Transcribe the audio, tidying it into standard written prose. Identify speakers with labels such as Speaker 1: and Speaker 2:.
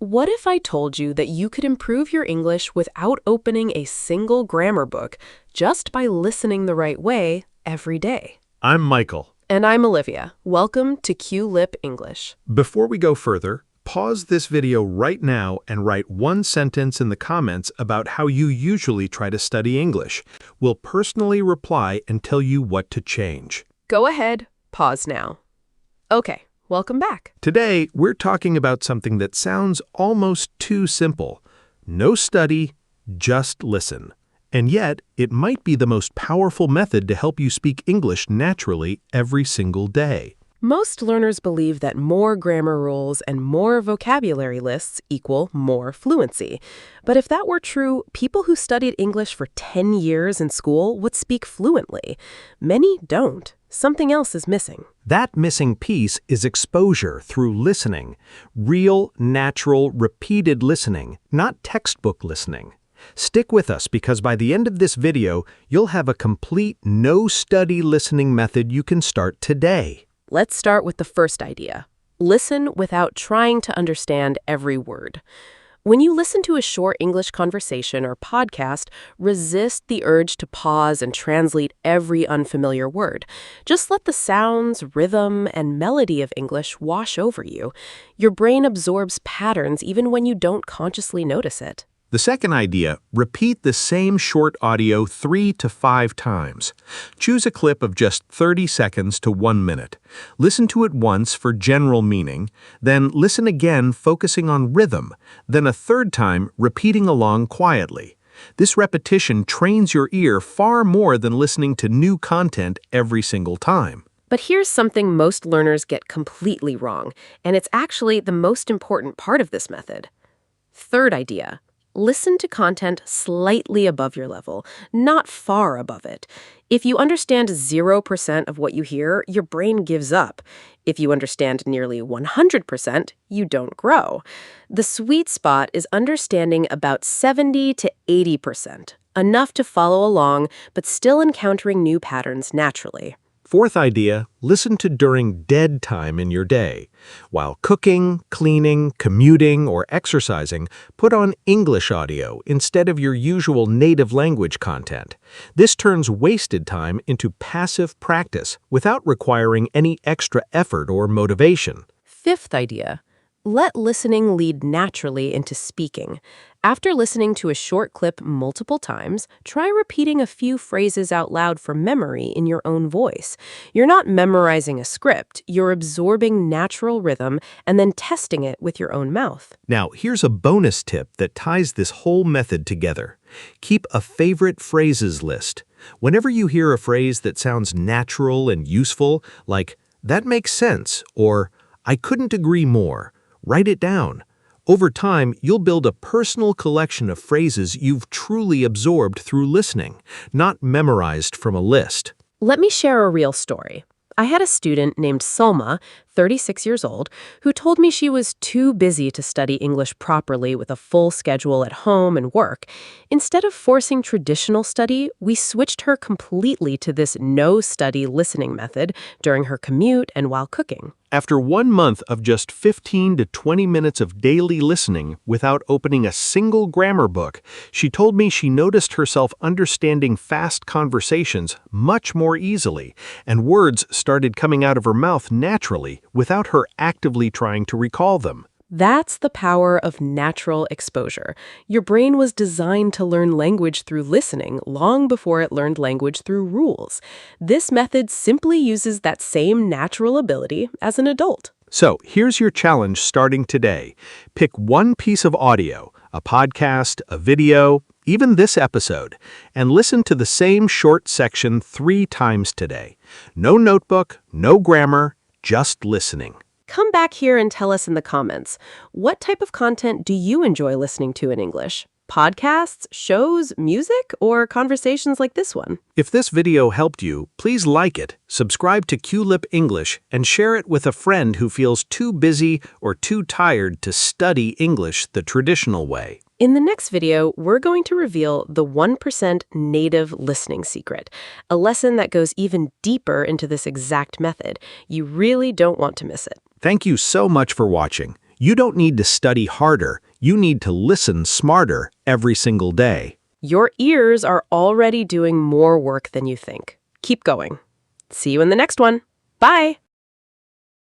Speaker 1: What if I told you that you could improve your English without opening a single grammar book just by listening the right way every day?
Speaker 2: I'm Michael.
Speaker 1: And I'm Olivia. Welcome to Qlip English.
Speaker 2: Before we go further, pause this video right now and write one sentence in the comments about how you usually try to study English. We'll personally reply and tell you what to change.
Speaker 1: Go ahead, pause now. Okay, welcome back.
Speaker 2: Today, we're talking about something that sounds almost too simple. No study, just listen. And yet, it might be the most powerful method to help you speak English naturally every single day.
Speaker 1: Most learners believe that more grammar rules and more vocabulary lists equal more fluency. But if that were true, people who studied English for 10 years in school would speak fluently. Many don't. Something else is missing.
Speaker 2: That missing piece is exposure through listening. Real, natural, repeated listening, not textbook listening. Stick with us because by the end of this video, you'll have a complete no-study listening method you can start today.
Speaker 1: Let's start with the first idea. Listen without trying to understand every word. When you listen to a short English conversation or podcast, resist the urge to pause and translate every unfamiliar word. Just let the sounds, rhythm, and melody of English wash over you. Your brain absorbs patterns even when you don't consciously notice it.
Speaker 2: The second idea, repeat the same short audio 3 to 5 times. Choose a clip of just 30 seconds to 1 minute. Listen to it once for general meaning, then listen again focusing on rhythm, then a third time repeating along quietly. This repetition trains your ear far more than listening to new content every single time.
Speaker 1: But here's something most learners get completely wrong, and it's actually the most important part of this method. Third idea. Listen to content slightly above your level, not far above it. If you understand 0% of what you hear, your brain gives up. If you understand nearly 100%, you don't grow. The sweet spot is understanding about 70 to 80%, enough to follow along, but still encountering new patterns naturally.
Speaker 2: Fourth idea, listen to during dead time in your day. While cooking, cleaning, commuting, or exercising, put on English audio instead of your usual native language content. This turns wasted time into passive practice without requiring any extra effort or motivation.
Speaker 1: Fifth idea, let listening lead naturally into speaking. After listening to a short clip multiple times, try repeating a few phrases out loud from memory in your own voice. You're not memorizing a script, you're absorbing natural rhythm and then testing it with your own mouth.
Speaker 2: Now, here's a bonus tip that ties this whole method together. Keep a favorite phrases list. Whenever you hear a phrase that sounds natural and useful, like, "That makes sense," or "I couldn't agree more," write it down. Over time, you'll build a personal collection of phrases you've truly absorbed through listening, not memorized from a list.
Speaker 1: Let me share a real story. I had a student named Salma, 36 years old, who told me she was too busy to study English properly with a full schedule at home and work. Instead of forcing traditional study, we switched her completely to this no-study listening method during her commute and while cooking.
Speaker 2: After 1 month of just 15 to 20 minutes of daily listening without opening a single grammar book, she told me she noticed herself understanding fast conversations much more easily, and words started coming out of her mouth naturally without her actively trying to recall them.
Speaker 1: That's the power of natural exposure. Your brain was designed to learn language through listening long before it learned language through rules. This method simply uses that same natural ability as an adult.
Speaker 2: So here's your challenge starting today. Pick one piece of audio, a podcast, a video, even this episode, and listen to the same short section 3 times today. No notebook, no grammar, just listening.
Speaker 1: Come back here and tell us in the comments, what type of content do you enjoy listening to in English? Podcasts, shows, music, or conversations like this one?
Speaker 2: If this video helped you, please like it, subscribe to Qlip English, and share it with a friend who feels too busy or too tired to study English the traditional way.
Speaker 1: In the next video, we're going to reveal the 1% native listening secret, a lesson that goes even deeper into this exact method. You really don't want to miss it.
Speaker 2: Thank you so much for watching. You don't need to study harder, you need to listen smarter every single day.
Speaker 1: Your ears are already doing more work than you think. Keep going. See you in the next one. Bye!